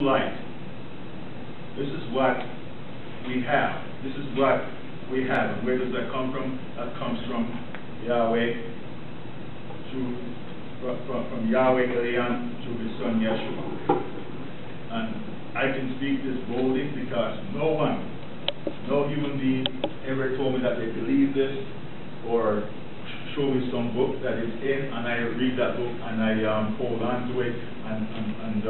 light. This is what we have. This is what we have. And where does that come from? That comes from Yahweh, from Yahweh Eliam through his son Yeshua. And I can speak this boldly because no human being ever told me that they believe this or show me some book that is in, and I read that book and I hold on to it and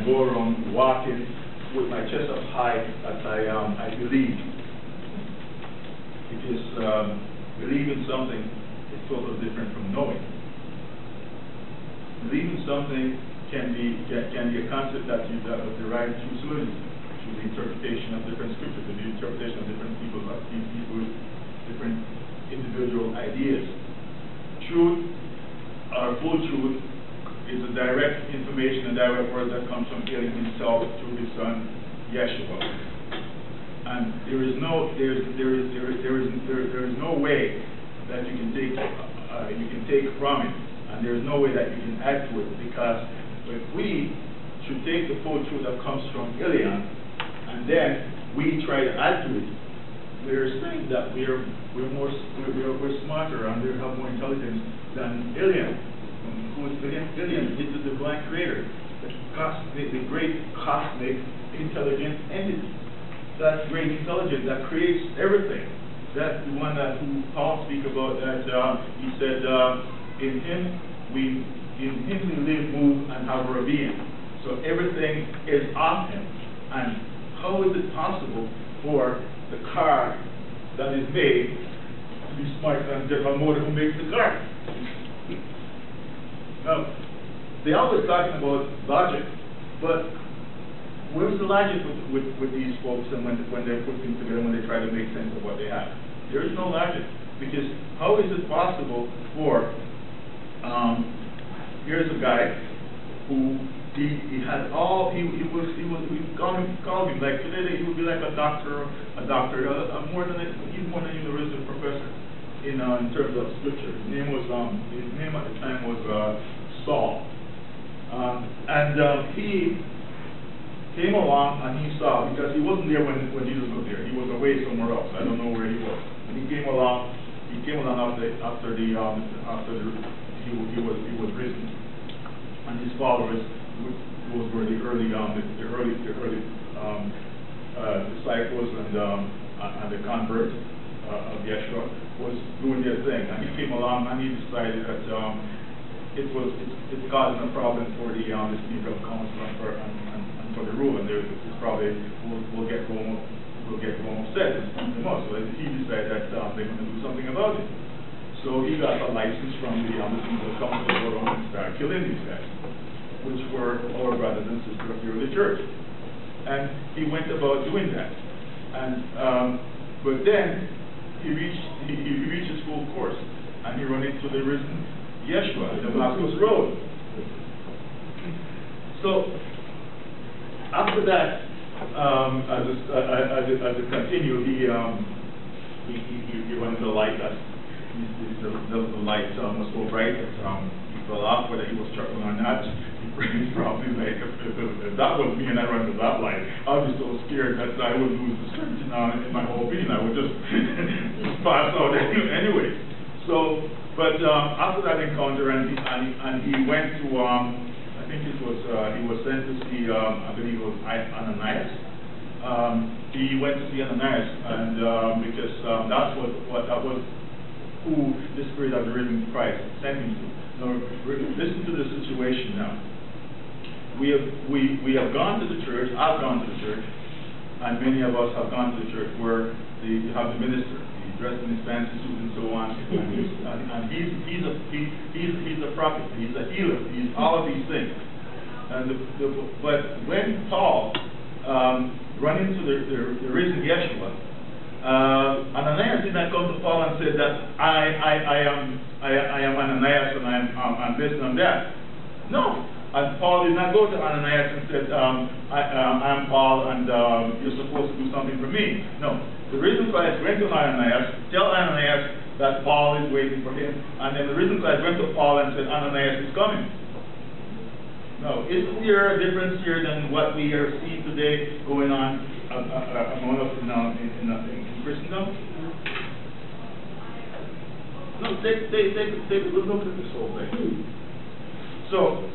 go around walking with my chest up high as I believe. Because believing something is totally different from knowing. Believing something can be a concept that you derive through solidity, through the interpretation of different scriptures, the interpretation of different people's different individual ideas. Truth, or full truth, is a direct information, a direct word that comes from Eliam himself through his son Yeshua. And there is no way that you can take from it, and there is no way that you can add to it, because if we should take the full truth that comes from Eliam and then we try to add to it, we're saying that we're smarter and we have more intelligence than Eliam. Who is Eliam? Eliam is the divine creator, the great cosmic intelligent entity. That great intelligence that creates everything. That's the one who Paul speaks about. That he said, in him we live, move, and have our being. So everything is of him. And how is it possible for the car that is made to be smarter than General Motors who makes the car? Now, they always talking about logic, but where's the logic with these folks and when they're put things together, when they try to make sense of what they have? There is no logic, because how is it possible for here's a guy who he had all we call him like today he would be like a doctor, more than he's more than a university professor in terms of scripture. His name at the time was Saul, and he came along and he saw, because he wasn't there when Jesus was there. He was away somewhere else. I don't know where he was. And he came along after he was risen, and his followers, those were the early disciples and the converts of Yeshua, was doing their thing. And he came along and he decided that it's causing a problem for the speaker of council and for the rule, and it's probably will get Rome upset and speak them up. So he decided that they're going to do something about it. So he got a license from the people of council to go around and start killing these guys, which were our brothers and sisters of the early church. And he went about doing that. And but then he reached his full course, and he ran into the risen Yeshua in the Damascus Road. So after that, as it continued, he went to the light. The light was so bright that he fell off, whether he was struggling or not. He probably like, if that was me and I ran to that light, I'd be so scared that I would lose the strength in my whole being. I would just pass out anyway. So, but after that encounter, and he went to, I think it was, he was sent to see, I believe it was Ananias. He went to see Ananias, and because that was who the Spirit of the risen Christ sent him to. Now, listen to the situation now. We have gone to the church. I've gone to the church, and many of us have gone to the church where you have the minister. He's dressed in his fancy suit and so on, and he's a prophet. He's a healer. He's all of these things. And but when Paul ran into the risen Yeshua, Ananias did not come to Paul and said that I am Ananias and I'm this and I'm that. No, and Paul did not go to Ananias and said I am Paul and you're supposed to do something for me. No, the risen Christ went to Ananias, tell Ananias that Paul is waiting for him, and then the risen Christ went to Paul and said Ananias is coming. No, isn't there a difference here than what we are seeing today going on among us in Christendom? No, take a good look at this whole thing. So,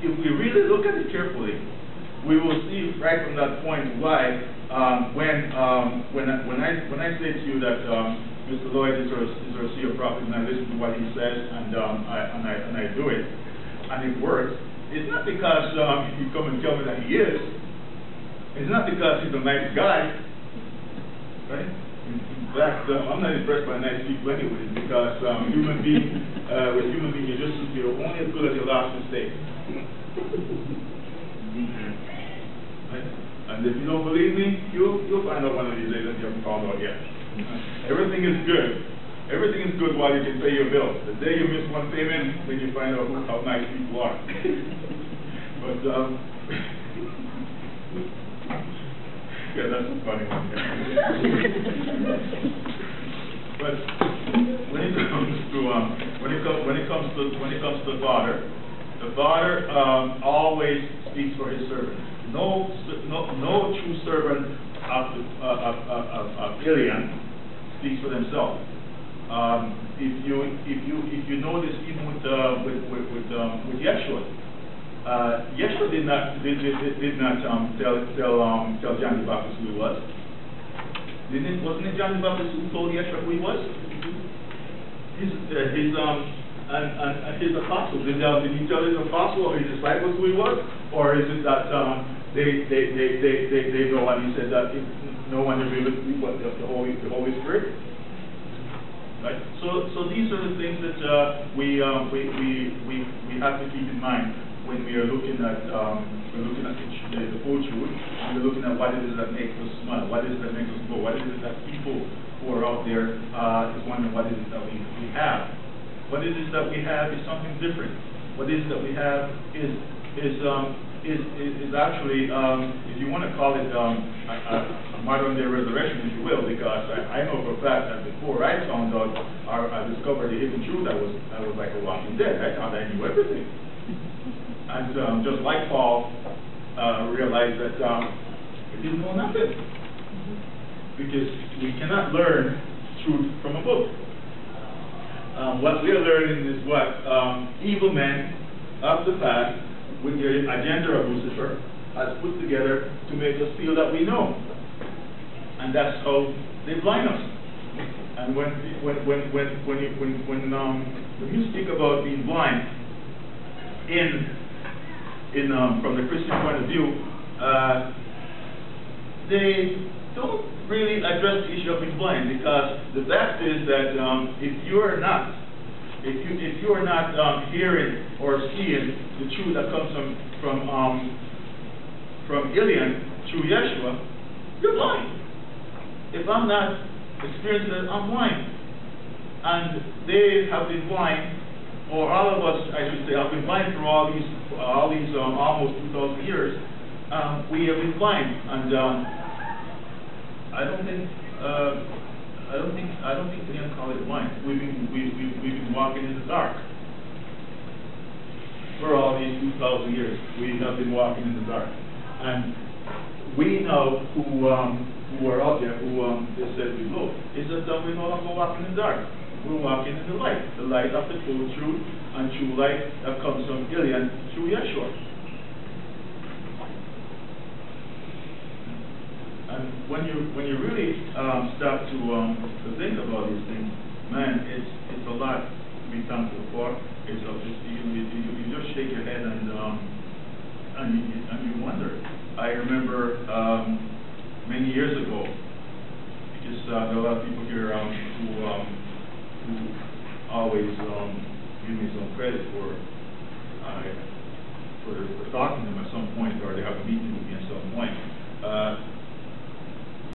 if we really look at it carefully, we will see right from that point why when I say to you that Mr. Lloyd is our seer prophet, and I listen to what he says, and I do it, and it works. It's not because he come and tell me that he is. It's not because he's a nice guy, right? In fact, I'm not impressed by nice people anyway, because human being, with human being, you're only as good as your last mistake. Right? And if you don't believe me, you'll find out one of these days that you haven't found out yet. Everything is good. Everything is good while you can pay your bills. The day you miss one payment, then you find out how nice people are. But yeah, that's a funny one. But when it comes to the Father always speaks for his servant. No true servant of Elian speaks for themselves. If you notice, even with Yeshua, Yeshua did not tell John the Baptist who he was. Wasn't it John the Baptist who told Yeshua who he was? His apostles. Did he tell his apostles or his disciples who he was, or is it that they know, and he said that no one revealed what the Holy Spirit? Right. So these are the things that we have to keep in mind when we are looking at the full truth, and we're looking at what it is that makes us smile, what it is that makes us grow, what is it that people who are out there is wondering what it is that we have. What it is that we have is something different. What it is that we have is actually, if you want to call it a modern day resurrection, if you will, because I know for a fact that before I found out, I discovered the hidden truth, I was like a walking dead. I thought I knew everything. And just like Paul, realized that we didn't know nothing. Because we cannot learn truth from a book. What we are learning is what evil men of the past, with the agenda of Lucifer, has put together to make us feel that we know. And that's how they blind us. And when you speak about being blind from the Christian point of view, they don't really address the issue of being blind, because the fact is that if you are not hearing or seeing the truth that comes from Elian through Yeshua, you're blind. If I'm not experiencing it, I'm blind. And they have been blind, or all of us, I should say, have been blind for all these almost 2,000 years. We have been blind, and I don't think we can call it blind. We've been walking in the dark for all these 2,000 years. We have been walking in the dark, and we know who are out there who they said we know. Is that we no longer walking in the dark. We're walking in the light of the full truth and true light that comes from Elian through Yeshua. And when you really start to think about these things, man, it's a lot to be thankful for. It's you just shake your head and you wonder. I remember many years ago, because there are a lot of people here who always give me some credit for talking to them at some point, or they have a meeting with me at some point.